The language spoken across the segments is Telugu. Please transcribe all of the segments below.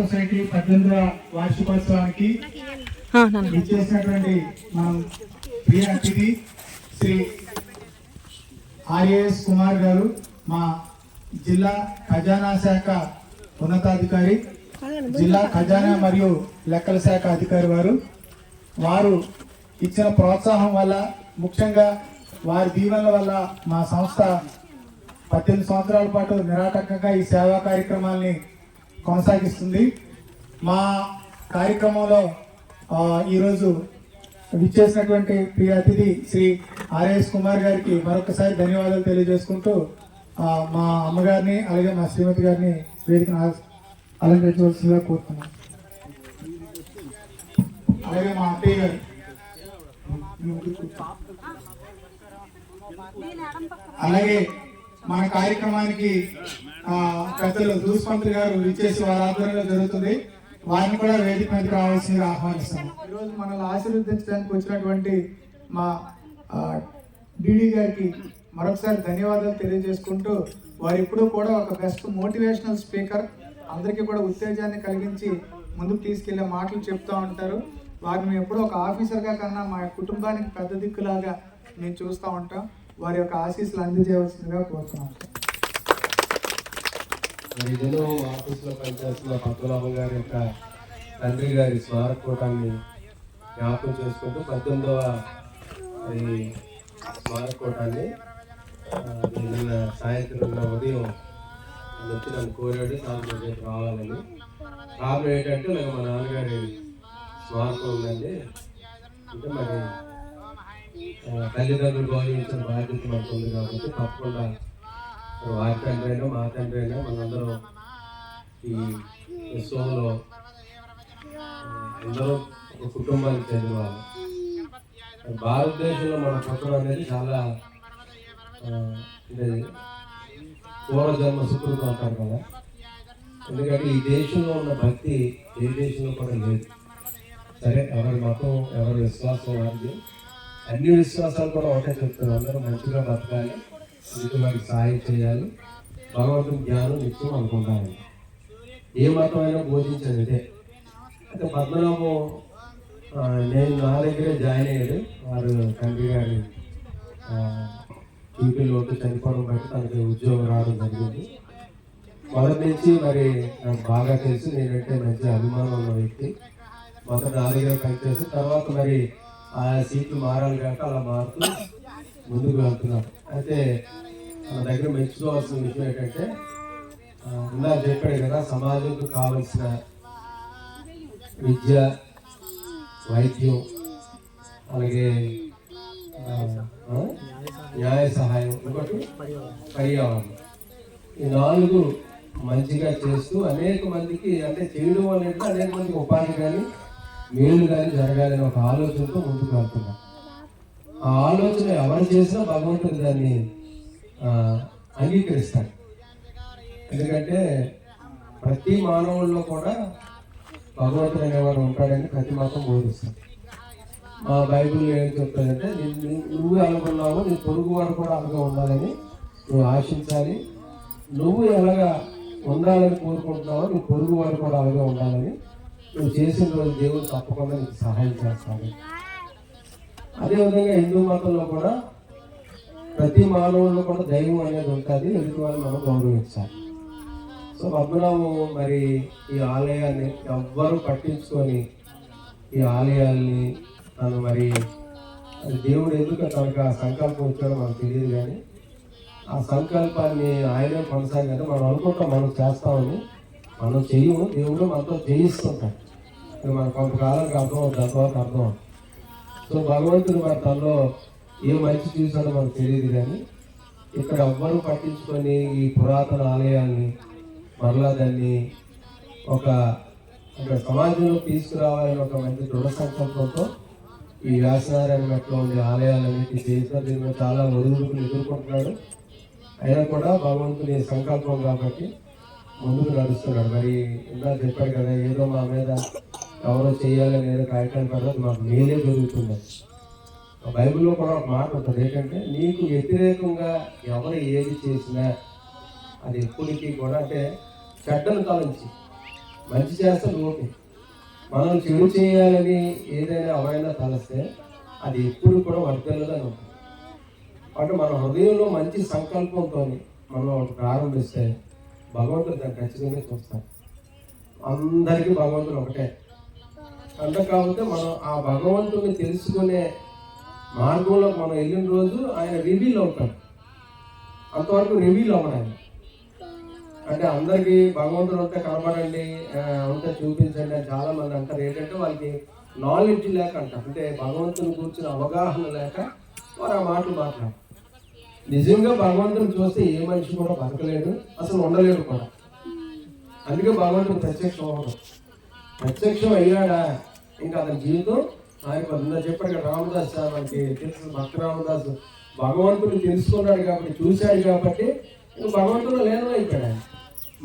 సొసైటీ 18వ వార్షికోత్సవానికి ఇచ్చేసినటువంటి మనం ప్రియ అతిథి శ్రీ ఆర్ఏఎస్ కుమార్ గారు, మా జిల్లా ఖజానా శాఖ ఉన్నతాధికారి, జిల్లా ఖజానా మరియు లెక్కల శాఖ అధికారి వారు ఇచ్చిన ప్రోత్సాహం వల్ల, ముఖ్యంగా వారి దీవెనల వల్ల మా సంస్థ 18 సంవత్సరాల పాటు నిరాటంకంగా ఈ సేవా కార్యక్రమాల్ని కొనసాగిస్తుంది. మా కార్యక్రమంలో ఈరోజు విచ్చేసినటువంటి ప్రియ అతిథి శ్రీ ఆర్ఎస్ కుమార్ గారికి మరొకసారి ధన్యవాదాలు తెలియజేసుకుంటూ మా అమ్మగారిని అలాగే మా శ్రీమతి గారిని వేదికను అలంకరించవలసిందిగా కోరుతున్నాం. అలాగే మా అత్తయ్య గారు, అలాగే మన కార్యక్రమానికి పెద్దలు దూస్పంత్రి గారు విచ్చేసి వారి ఆధ్వర్యంలో జరుగుతుంది. వారిని కూడా వేదిక మీదకి రావాల్సిందిగా ఆహ్వానిస్తాం. ఈరోజు మనల్ని ఆశీర్వదించడానికి వచ్చినటువంటి మా డిడి గారికి మరొకసారి ధన్యవాదాలు తెలియజేసుకుంటూ, వారు ఎప్పుడూ కూడా ఒక బెస్ట్ మోటివేషనల్ స్పీకర్, అందరికీ కూడా ఉత్తేజాన్ని కలిగించి ముందుకు తీసుకెళ్లే మాటలు చెప్తూ ఉంటారు. వారిని మేము ఎప్పుడూ ఒక ఆఫీసర్గా కన్నా మా కుటుంబానికి పెద్ద దిక్కులాగా మేము చూస్తూ ఉంటాం. వారి యొక్క ఆశీస్సులు అందజేయవలసిందిగా కోరుతున్నాం. ఆఫీసులో పనిచేస్తున్న పద్మనాభం గారి యొక్క తండ్రి గారి స్మారకోటాన్ని జ్ఞాపకం చేసుకుంటూ 18వ స్మారకోటాన్ని నిన్న సాయంత్రం ఉదయం వచ్చి నన్ను కోరాడు, సాయంత్రం రేపు రావాలని. కారణం ఏంటంటే నాకు మా నాన్నగారి స్మారకం ఉందండి. అంటే మరి తల్లిదండ్రులు గౌరవించిన బాధ్యత మనకు ఉంది కాబట్టి తప్పకుండా వారి తండ్రి అయినా మా తండ్రి అయినా మనందరం ఈ విశ్వంలో అందరూ ఒక కుటుంబానికి చెందిన వాళ్ళు. భారతదేశంలో మన పుట్టడం అనేది చాలా పూర్వజన్మ సుకృతం అంటారు కదా. ఎందుకంటే ఈ దేశంలో ఉన్న భక్తి ఏ దేశంలో కూడా లేదు. సరే, ఎవరి మతం ఎవరి విశ్వాసం వారిది. అన్ని విశ్వాసాలు కూడా ఒకటే చెప్తున్నారు, అందరూ మంచిగా బతకాలి, ఇంటి వారికి సహాయం చేయాలి, భగవంతుని జ్ఞానం నిత్యం అనుకుంటాను. ఏ మతం అయినా బోధించేది ఇదే. అయితే పద్మనాభం నేను నా దగ్గరే జాయిన్ అయ్యాడు. వారు తండ్రి గారి డ్యూటీలోకి చనిపోవడం బట్టి తనకి ఉద్యోగం రావడం జరిగింది. మొదటి నుంచి మరి నాకు బాగా తెలుసు, నేనంటే మంచి అభిమానం ఉన్న వ్యక్తి. మొదట నా దగ్గర పనిచేసి తర్వాత మరి ఆ సీట్లు మారాలి కాక అలా మారుతూ ముందుకు వెళ్తున్నాను. అయితే మన దగ్గర మెచ్చుకోవాల్సిన విషయం ఏంటంటే, ఇలా చెప్పాడు కదా, సమాజంకు కావలసిన విద్య, వైద్యం, అలాగే న్యాయ సహాయం, ఒకటి పర్యావరణం, ఈ 4 మంచిగా చేస్తూ అనేక మందికి, అంటే చేయడం వల్ల అనేక మందికి ఉపాధి కానీ మేలు కానీ జరగాలని ఒక ఆలోచనతో ముందుకు వెళ్తున్నాం. ఆ ఆలోచన ఎవరు చేసినా భగవంతుడు దాన్ని అంగీకరిస్తాడు. ఎందుకంటే ప్రతి మానవుల్లో కూడా భగవంతుడు అనేవాడు ఉంటాడని ప్రతి మతం బోధిస్తాడు. మా బైబిల్ ఏం చెప్తుందంటే, నువ్వు ఎలాగున్నావో నీ పొరుగు వాడు కూడా అలాగే ఉండాలని నువ్వు ఆశించాలి, నువ్వు ఎలాగా ఉండాలని కోరుకుంటున్నావో నీ పొరుగు వాడు కూడా అలాగే ఉండాలని నువ్వు చేసిన రోజు దేవుడు తప్పకుండా నీకు సహాయం చేస్తాడు. అదేవిధంగా హిందూ మతంలో కూడా ప్రతి మానవుల్లో కూడా దైవం అనేది ఉంటుంది, ఎదుటి వాళ్ళని మనం గౌరవించాలి. సో పద్మనాభం మరి ఈ ఆలయాన్ని ఎవ్వరూ పట్టించుకొని ఈ ఆలయాల్ని తను మరి దేవుడు ఎందుకు తనకు ఆ సంకల్పం వచ్చాడో మనకు తెలియదు, కానీ ఆ సంకల్పాన్ని ఆయనే కొనసాగానే మనం అనుకుంటాం మనం చేస్తామని, మనం చెయ్యము, దేవుడు మనతో చేయిస్తుంటాడు. మన కొంతకాలానికి అర్థం అవుతుంది, అంతవరకు అర్థం అవుతుంది. సో భగవంతుడు మరి తనలో ఏ మంచి చూసాడో మనకు తెలియదు, కానీ ఇక్కడ ఎవ్వరూ పట్టించుకొని ఈ పురాతన ఆలయాల్ని మరలా దాన్ని ఒక సమాజంలో తీసుకురావాలని ఒక మంచి దృఢ సంకల్పంతో ఈ వ్యాసనారాయణ మెట్లో ఉండే ఆలయాలన్నిటి చేసిన దీనిలో చాలా ఒడిదుడుకులు ఎదుర్కొంటున్నాడు. అయినా కూడా భగవంతుని సంకల్పం కాబట్టి ముందుకు నడుస్తున్నాడు. మరి ఇందా చెప్పాడు కదా, ఏదో మా మీద ఎవరో చేయాలని ఏదో కాగితాలు పడదు, మాకు మేలే జరుగుతుంది. బైబిల్లో కూడా ఒక మాట ఉంటుంది, ఏంటంటే నీకు వ్యతిరేకంగా ఎవరు ఏది చేసినా అది ఎప్పటికీ కూడా, అంటే చెడ్డను తలంచి మంచి చేస్తే ఓకే. మనం చెడు చేయాలని ఏదైనా అవైనా తలస్తే అది ఎప్పుడు కూడా వర్తిల్లదని ఉంటుంది. అంటే మన హృదయంలో మంచి సంకల్పంతో మనం ఒకటి ప్రారంభిస్తే భగవంతుడు దాన్ని ఖచ్చితంగా చూస్తాడు. అందరికీ భగవంతుడు ఒకటే. అంటే కాబట్టి మనం ఆ భగవంతుడిని తెలుసుకునే మార్గంలో మనం వెళ్ళిన రోజు ఆయన రివీల్ అవుతాడు. అంతవరకు రివీల్ అవ్వడు ఆయన. అంటే అందరికీ భగవంతుడు ఉంటే కనబడండి, ఉంటే చూపించండి అని చాలా మంది అంటారు. ఏంటంటే వాళ్ళకి నాలెడ్జ్ లేక అంటారు. అంటే భగవంతుని కూర్చుని అవగాహన లేక వారు ఆ మాటలు మాట్లాడారు. నిజంగా భగవంతుని చూస్తే ఏ మనిషి కూడా బతకలేడు, అసలు ఉండలేడు కూడా. అందుకే భగవంతుడు ప్రత్యక్షం అవ్వడం. ప్రత్యక్షం అయ్యాడా ఇంకా అతని జీవితం ఆయన చెప్పాడు కదా రామదాస్, మనకి తెలుసు భక్త రామదాసు భగవంతుని తెలుసుకున్నాడు కాబట్టి, చూశాడు కాబట్టి ఇంకా భగవంతుడు లేనో అయిపోయాడు ఆయన.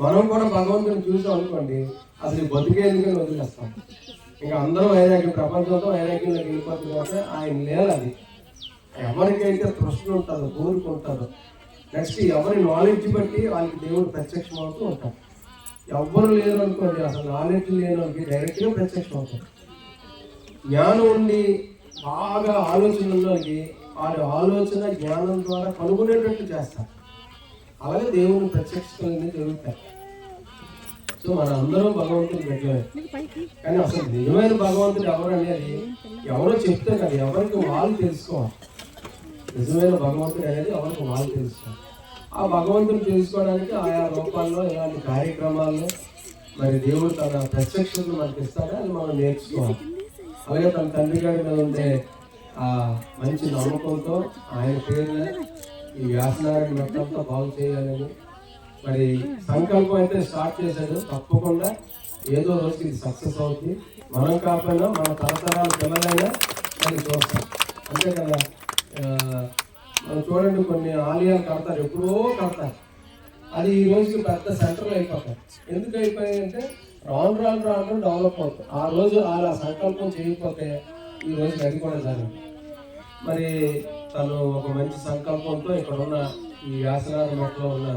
మనం కూడా భగవంతుని చూసాం అనుకోండి, అసలు బతికేందుకని వదిలేస్తాం. ఇంకా అందరూ వైరాగ్యం, ప్రపంచంతో వైరాగ్యంలోకి వెళ్ళిపోతుంది కాబట్టి ఆయన లేదు. అది ఎవరికైతే ప్రశ్న ఉంటుందో, కోరుకుంటారో, నెక్స్ట్ ఎవరి నాలెడ్జ్ బట్టి వాళ్ళకి దేవుడు ప్రత్యక్షం అవుతూ ఉంటారు. ఎవ్వరు లేరు అనుకోండి, అసలు నాలెడ్జ్ లేని వాళ్ళకి డైరెక్ట్గా ప్రత్యక్షం అవుతారు. జ్ఞానం ఉండి బాగా ఆలోచన ఉన్నోళ్ళకి వారి ఆలోచన జ్ఞానం ద్వారా కనుగొనేటట్టు చేస్తారు. అలాగే దేవుని ప్రత్యక్షతలన్నీ జరుగుతాయి. సో మన అందరం భగవంతుని పెట్టలేదు, కానీ అసలు నిజమైన భగవంతుడు ఎవరు అనేది ఎవరో చెప్తే కదా, ఎవరికి వాళ్ళు తెలుసుకోవాలి. నిజమైన భగవంతుడు అనేది ఎవరికి వాళ్ళు తెలుసుకోవాలి. ఆ భగవంతుని తెలుసుకోవడానికి ఆయా రూపాల్లో ఇలాంటి కార్యక్రమాల్లో మరి దేవుడు తన ప్రత్యక్షతను మనకి ఇస్తాడో అది మనం నేర్చుకోవాలి. అలాగే తన తండ్రి గారి మీద ఉండే ఆ మంచి నమ్మకంతో ఆయన పేరున ఈ వ్యాసనారాయణ మొత్తంతో బాగు చేయాలని మరి సంకల్పం అయితే స్టార్ట్ చేశాడు. తప్పకుండా ఏదో రోజు ఇది సక్సెస్ అవుతుంది. మనం కాకపోయినా మన తరతరాల పిల్లలైనా దాన్ని చూస్తాం. అంతే కదా. మనం చూడండి, కొన్ని ఆలయాలు కడతారు, ఎప్పుడో కడతారు, అది ఈ రోజుకి పెద్ద సెంటర్లు అయిపోతాయి. ఎందుకు అయిపోయాయంటే రాను రాను రాను డెవలప్ అవుతుంది. ఆ రోజు అలా సంకల్పం చేయకపోతే ఈ రోజు అది కూడా జరగదు. మరి తను ఒక మంచి సంకల్పంతో ఇక్కడ ఉన్న ఈ వ్యాసనారాయణ మఠంలో ఉన్న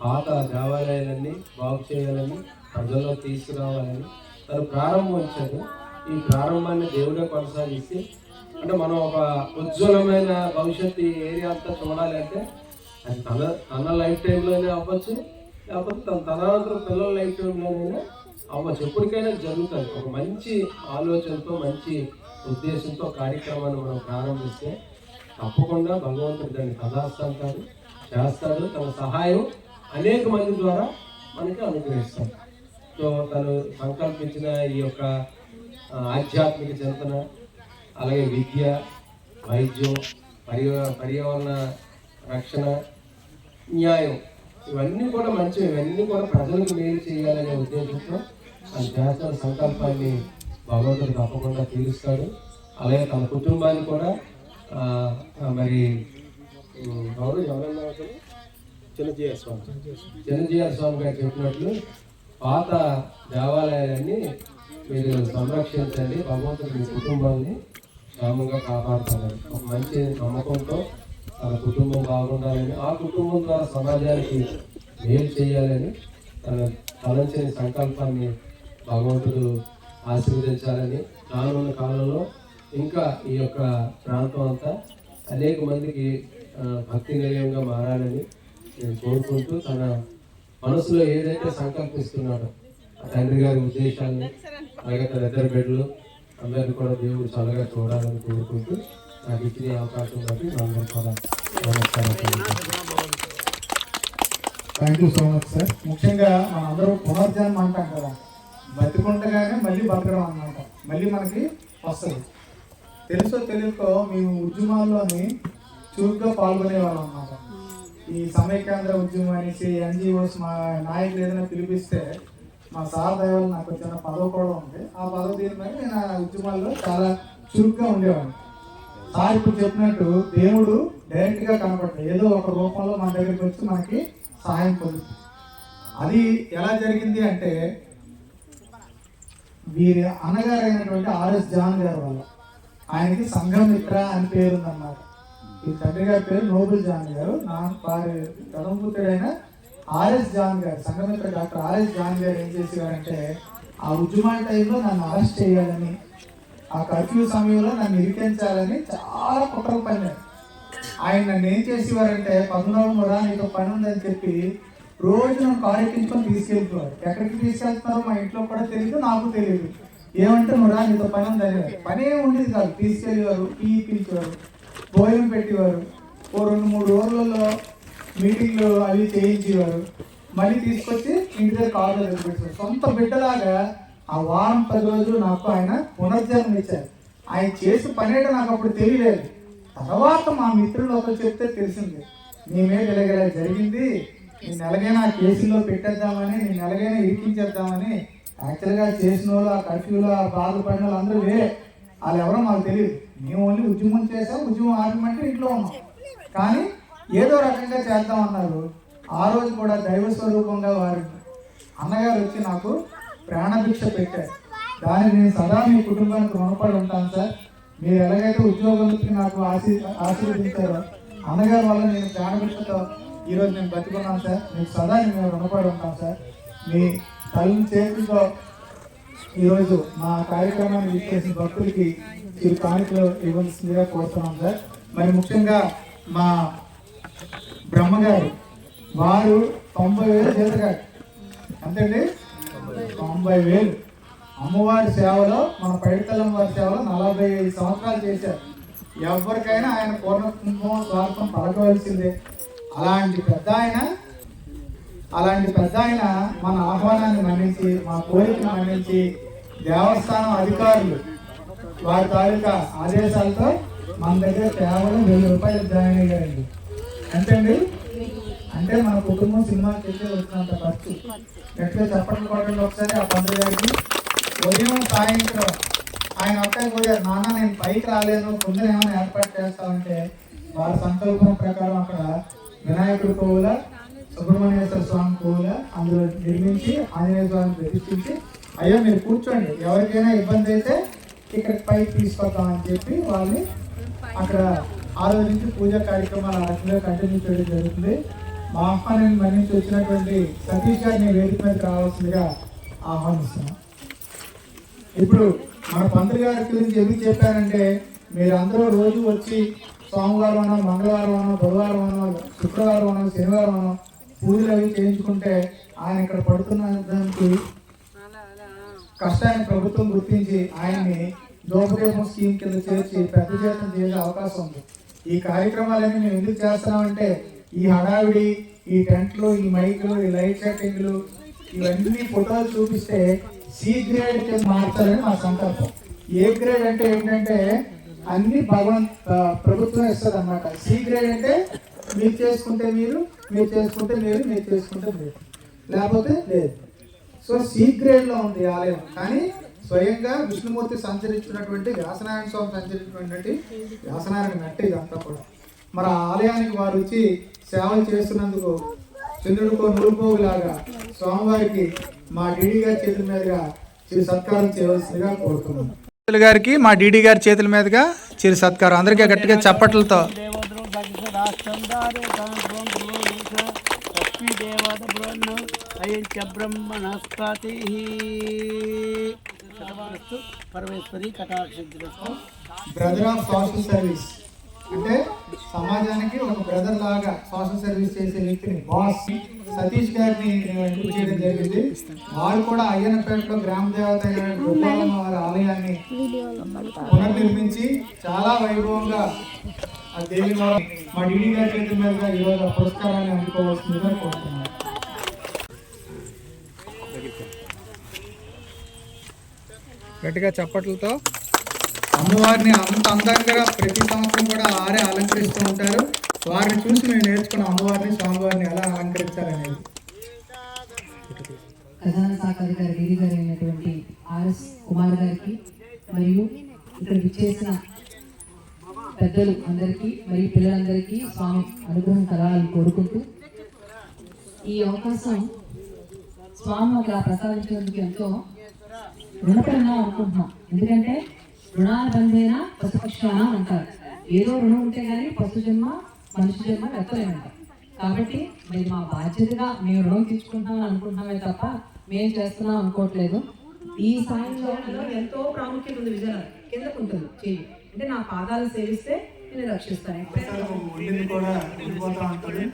పాత దేవాలయాలన్నీ బాగు చేయాలని, ప్రజల్లో తీసుకురావాలని తను ప్రారంభించాడు. ఈ ప్రారంభాన్ని దేవుడే కొనసాగిస్తే అంటే మనం ఒక ఉజ్వలమైన భవిష్యత్తు ఈ ఏరియా అంతా చూడాలి అంటే అది తన లైఫ్ టైంలోనే అవ్వచ్చు, లేకపోతే తన తదనంతరం పిల్లల లైఫ్ టైంలోనైనా అవ్వచ్చు. ఎప్పటికైనా జరుగుతుంది. ఒక మంచి ఆలోచనతో, మంచి ఉద్దేశంతో కార్యక్రమాన్ని మనం ప్రారంభిస్తే తప్పకుండా భగవంతుడు దాన్ని కథాస్తాడు, చేస్తాడు. తన సహాయం అనేక మంది ద్వారా మనకి అనుగ్రహిస్తాడు. సో తను సంకల్పించిన ఈ యొక్క ఆధ్యాత్మిక చింతన, అలాగే విద్య, వైద్యం, పర్యావరణ రక్షణ, న్యాయం, ఇవన్నీ కూడా మంచివి. ఇవన్నీ కూడా ప్రజలకు మేలు చేయాలనే ఉద్దేశంతో తన చేస్తున్న సంకల్పాన్ని భగవంతుడు తప్పకుండా తీరుస్తాడు. అలాగే తన కుటుంబాన్ని కూడా మరి ఎవరన్నా చిన్నజీఆర్ స్వామి గారు చెప్పినట్లు పాత దేవాలయాలన్నీ మీరు సంరక్షించండి, భగవంతుడు మీ కుటుంబాన్ని క్షేమంగా కాపాడుతారని ఒక మంచి నమ్మకంతో తన కుటుంబం బాగుండాలని, ఆ కుటుంబం ద్వారా సమాజానికి మేలు చేయాలని తన తలంచని సంకల్పాన్ని భగవంతుడు ఆశీర్వదించాలని, రానున్న కాలంలో ఇంకా ఈ యొక్క ప్రాంతం అంతా అనేక మందికి భక్తి నిలయంగా మారాలని నేను కోరుకుంటూ, తన మనసులో ఏదైతే సంకల్పిస్తున్నాడో ఆ తండ్రి గారి ఉద్దేశాన్ని, అలాగే తన ఇద్దరు బిడ్డలు అందరినీ కూడా దేవుడు చల్లగా చూడాలని కోరుకుంటూ నాకు ఇచ్చిన అవకాశం బట్టి అందరూ కూడా నమస్కారం. Thank you so much sir. ముఖ్యంగా మనం అందరూ పునర్జన్మ అంటాం కదా, బతికుండగానే మళ్ళీ బతకడం అన్నమాట, మళ్ళీ మనకి వస్తుంది. తెలుసో తెలియకో మేము ఉద్యమాల్లోని చురుగ్గా పాల్గొనేవాళ్ళం అన్నమాట. ఈ సమైక్యాంధ్ర ఉద్యమం అనేసి ఎన్జిఓస్ మా నాయకులు ఏదైనా పిలిపిస్తే మా సార్ దైవాలు నాకు చిన్న పదవి కూడా ఉంది. ఆ పదవి తీరుమని నేను ఆ ఉద్యమాల్లో చాలా చురుగ్గా ఉండేవాడిని. సార్ ఇప్పుడు చెప్పినట్టు దేవుడు డైరెక్ట్గా కనపడతాడు, ఏదో ఒక రూపంలో మన దగ్గరికి వచ్చి మనకి సహాయం పొందుతుంది. అది ఎలా జరిగింది అంటే వీరి అన్నగారైనటువంటి ఆర్ఎస్ జాన్ గారి వల్ల. ఆయనకి సంఘమిత్ర అని పేరు ఉందన్నమాట. ఈ తండ్రి గారి పేరు నోబుల్ జాన్ గారు. వారి ధర్మపుత్రుడైన ఆర్ఎస్ జాన్ గారు, సంఘమిత్ర డాక్టర్ ఆర్ఎస్ జాన్ గారు ఏం చేసేవారంటే ఆ ఉద్యమాల టైంలో నన్ను అరెస్ట్ చేయాలని, ఆ కర్ఫ్యూ సమయంలో నన్ను ఇరికించాలని చాలా కుట్రలు పన్నారు. ఆయన నన్ను ఏం చేసేవారంటే, పద్మనాభమురా నీతో పని ఉందని చెప్పి రోజు నన్ను కారు ఎక్కించుకొని తీసుకెళ్తున్నారు. ఎక్కడికి తీసుకెళ్తున్నారో మా ఇంట్లో కూడా తెలియదు, నాకు తెలియదు. ఏమంటే నువ్వురా నీతో పని ఉందని, పనే ఉండేది కాదు. తీసుకెళ్ళేవారు, టీ పిలిచేవారు, భోజనం పెట్టేవారు, ఓ 2-3 రోజులలో మీటింగ్లు అవి చేయించేవారు, మళ్ళీ తీసుకొచ్చి ఇంటి దగ్గర కారులో పెట్టేవారు. సొంత బిడ్డలాగా ఆ వారం 10 రోజులు నాకు ఆయన పునర్జన్మ ఇచ్చారు. ఆయన చేసే పనేట నాకు అప్పుడు తెలియలేదు. తర్వాత మా మిత్రులు ఒకరు చెప్తే తెలిసింది, నీ మీద ఇలాగ జరిగింది, నేను ఎలాగైనా కేసులో పెట్టేద్దామని, నేను ఎలాగైనా ఇరికించేద్దామని. యాక్చువల్గా చేసిన వాళ్ళు, ఆ కర్ఫ్యూలో బాధపడిన వాళ్ళు అందరూ వేరే, వాళ్ళు ఎవరో మాకు తెలియదు. మేము ఓన్లీ ఉద్యమం చేసాం, ఉద్యమం ఆపమంటే ఇంట్లో ఉన్నాం. కానీ ఏదో రకంగా చేద్దామన్నారు. ఆ రోజు కూడా దైవ స్వరూపంగా వారు అన్నగారు వచ్చి నాకు ప్రాణభిక్ష పెట్టారు. దానికి నేను సదా మీ కుటుంబానికి రుణపడి ఉంటాను సార్. మీరు ఎలాగైతే ఉద్యోగంకి నాకు ఆశీర్వదించారో, అన్నగారి వల్ల నేను ప్రాణభిక్షతో ఈరోజు నేను బతుకున్నాను సార్. మీకు సదా నేను రుణపడి ఉంటాను సార్. మీ తల్లి చేతులతో ఈరోజు మా కార్యక్రమాన్ని విచ్చేసిన భక్తులకి చిరు కానుకలు ఇవ్వాల్సిందిగా కోరుతున్నాం సార్. మరి ముఖ్యంగా మా బ్రహ్మగారు, వారు 90,000 జీతగారు. అంతేండి, 90,000. అమ్మవారి సేవలో, మన పైడితల్లం వారి సేవలో 45 సంవత్సరాలు చేశారు. ఎవరికైనా ఆయన పూర్ణ కుంభం స్వార్థం పలకవలసిందే. అలాంటి పెద్ద ఆయన మన ఆహ్వానాన్ని మన్నించి, మా కోరికను మన్నించి, దేవస్థానం అధికారులు వారి తాలూకా ఆదేశాలతో మన దగ్గర కేవలం 1,000 రూపాయలు జాయిన్ అయ్యారండి. అంతేండి, అంటే మన కుటుంబం సినిమాకి వెళ్ళి వచ్చినంత ఖర్చు. గట్టిగా చెప్పడం కొట్టండి ఒకసారి ఆ పండుగ గారికి. ఉదయం సాయంత్రం ఆయన అక్కడికి పోయారు, నాన్న నేను పైకి రాలేను, పొద్దున ఏమైనా ఏర్పాటు చేస్తామంటే వారి సంకల్పం ప్రకారం అక్కడ వినాయకుడి పువ్వుల, సుబ్రహ్మణ్యేశ్వర స్వామి పువ్వుల అందులో నిర్మించి ఆంజనేయ స్వామిని ప్రతిష్ఠించి, అయ్యో మీరు కూర్చోండి, ఎవరికైనా ఇబ్బంది అయితే ఇక్కడ పైకి తీసుకొద్దామని చెప్పి వాళ్ళని అక్కడ ఆ రోజు నుంచి పూజా కార్యక్రమాలు ఆ రకంగా కంటిన్యూ చేయడం జరుగుతుంది. మా ఆహ్వానాన్ని మన్నించి వచ్చినటువంటి సతీష్ గారిని వేదిక మీదకి రావాల్సిందిగా ఆహ్వానిస్తున్నాం. ఇప్పుడు మన పంతులు గారి గురించి ఎందుకు చెప్పారంటే, మీరు అందరూ రోజు వచ్చి సోమవారం అనో, మంగళవారం అనో, బుధవారం అనో, శుక్రవారం అనో, శనివారం అనో పూజలు అవి చేయించుకుంటే ఆయన ఇక్కడ పడుతున్న దానికి కష్టాన్ని ప్రభుత్వం గుర్తించి ఆయన్ని దోపదీపం స్కీమ్ కింద చేర్చి పెద్ద జీతం చేసే అవకాశం ఉంది. ఈ కార్యక్రమాలన్నీ మేము ఎందుకు చేస్తున్నామంటే, ఈ హడావిడి, ఈ టెంట్లు, ఈ మైకులు, ఈ లైట్ సెట్టింగ్లు, ఇవన్నీ ఫోటోలు చూపిస్తే సి గ్రేడ్ కింద మార్చాలని మా సంకల్పం. ఏ గ్రేడ్ అంటే ఏంటంటే అన్ని ప్రభుత్వం ఇస్తుంది అన్నమాట. సి గ్రేడ్ అంటే మీరు చేసుకుంటే మీరు, మీరు చేసుకుంటే మీరు, మీరు చేసుకుంటే మీరు, లేకపోతే లేదు. సో సి గ్రేడ్లో ఉంది ఆలయం. కానీ స్వయంగా విష్ణుమూర్తి సంచరించినటువంటి, వ్యాసనారాయణ స్వామి సంచరించినటువంటి వ్యాసనారాయణ నట్టు ఇదంతా కూడా. మరి ఆ ఆలయానికి వారు వచ్చి సేవలు చేస్తున్నందుకు చంద్రుడికో నూరుపోగులాగా స్వామివారికి మా డీడీ గారి చేతుల మీదుగా చిరు సత్కారం చేయవలసిందిగా కోరుతున్నాం. గారికి మా డీడీ గారి చేతుల మీదుగా చిరు సత్కారం. అందరికీ గట్టిగా చప్పట్లతో. బ్రదర్ ఆఫ్ సోషల్ సర్వీస్ అంటే సమాజానికి ఒక బ్రదర్ లాగా సోషల్ సర్వీస్ చేసే వ్యక్తిని బాస్ సతీష్ గారిని ఎంపిక చేయడం జరిగింది. వారు కూడా అయ్యన్నపేటలో గ్రామ దేవత గోపాలమ్మ వారి ఆలయాన్ని పునర్నిర్మించి చాలా వైభవంగా ఆ దేవి మా డీడీ గారి చేతుల మీదుగా ఈరోజు పురస్కారాన్ని అందుకోవాల్సిందిగా కోరుతున్నాను. గట్టిగా చప్పట్లతో. అమ్మవారిని అంత అందంగా ప్రతి సంవత్సరం కూడా ఆరే అలంకరిస్తూ ఉంటారు. వారిని చూసి మేము నేర్చుకున్న అమ్మవారిని, స్వామివారిని ఎలా అలంకరించాలనేది. ఖజానా శాఖ అధికారి డీడీ గారు అయినటువంటి ఆర్ఎస్ కుమార్ గారికి మరియు ఇక్కడ విచ్చేసిన పెద్దలు అందరికీ మరియు పిల్లలందరికీ స్వామి అనుగ్రహం కలగాలని కోరుకుంటూ, ఈ అవకాశం స్వామి అలా ప్రసాదించేందుకు ఎంతో రుణపరంగా అనుకుంటున్నాం. ఎందుకంటే రుణాల బంధేన పశుపక్షాన అంటారు. ఏదో రుణం ఉంటే కానీ పశు జన్మ, మనిషి జన్మ ఎత్తలేమంటారు. కాబట్టి మరి మా బాధ్యతగా మేము రుణం తీసుకుంటామని అనుకుంటున్నామే తప్ప మేము చేస్తున్నాం అనుకోవట్లేదు. ఈ సాయంలో ఎంతో ప్రాముఖ్యత ఉంది. విజయనగరం కిందకు ఉంటుంది చెయ్యి, అంటే నా పాదాలు సేవిస్తే నేను రక్షిస్తాను. ఎప్పుడైనా ఉండింది కూడా ఉండిపోతా ఉంటుంది.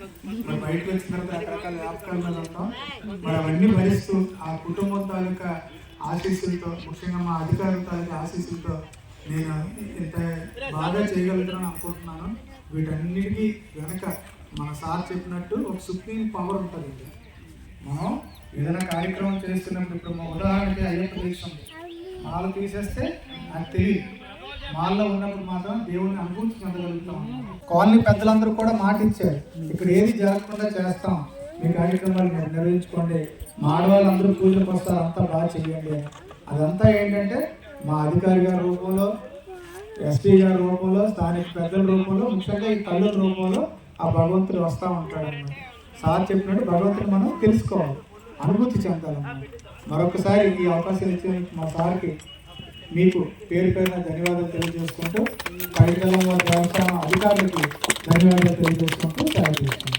మరి బయటకు వచ్చిన తర్వాత రకరకాల వ్యాపకాల మీద ఉంటాం. మరి అవన్నీ భరిస్తూ ఆ కుటుంబం తాలూకా ఆశీస్సులతో, ముఖ్యంగా మా అధికారుల తాలూకా ఆశీస్సులతో నేను ఇంత బాగా చేయగలుగుతానని అనుకుంటున్నాను. వీటన్నిటికీ వెనక మన సార్ చెప్పినట్టు ఒక సుప్రీం పవర్ ఉంటుంది. మనం ఏదైనా కార్యక్రమం చేస్తున్నప్పుడు, ఇప్పుడు మా ఉదాహరణకి అయ్యప్ప దీక్ష ఉంది, మాల తీసేస్తే నాకు తెలియదు, మాల్లో ఉన్నప్పుడు మాత్రం దేవుడిని అనుభూతి చెందగలుగుతాం. కాలనీ పెద్దలందరూ కూడా మాట ఇచ్చారు, ఇక్కడ ఏది జరగకుండా చేస్తాం, మీ కార్యక్రమాలు మీరు నిర్వహించుకోండి, మా ఆడవాళ్ళందరూ పూజలకు వస్తారు, అంతా బాగా చెయ్యండి. అదంతా ఏంటంటే మా అధికారి గారి రూపంలో, ఎస్పీ గారి రూపంలో, స్థానిక పెద్దల రూపంలో, ముఖ్యంగా ఈ తల్లుల రూపంలో ఆ భగవంతుడు వస్తూ ఉంటాడు అన్నమాట. సార్ చెప్పినట్టు భగవంతుని మనం తెలుసుకోవాలి, అనుభూతి చెందాలన్నమాట. మరొకసారి ఈ అవకాశం ఇచ్చిన మా సార్కి మీకు పేరు పేరున ధన్యవాదాలు తెలియజేసుకుంటూ, పైకలం వారి వ్యవసాయ అధికారులకి ధన్యవాదాలు తెలియజేసుకుంటూ సెలవు తీసుకుంటాం.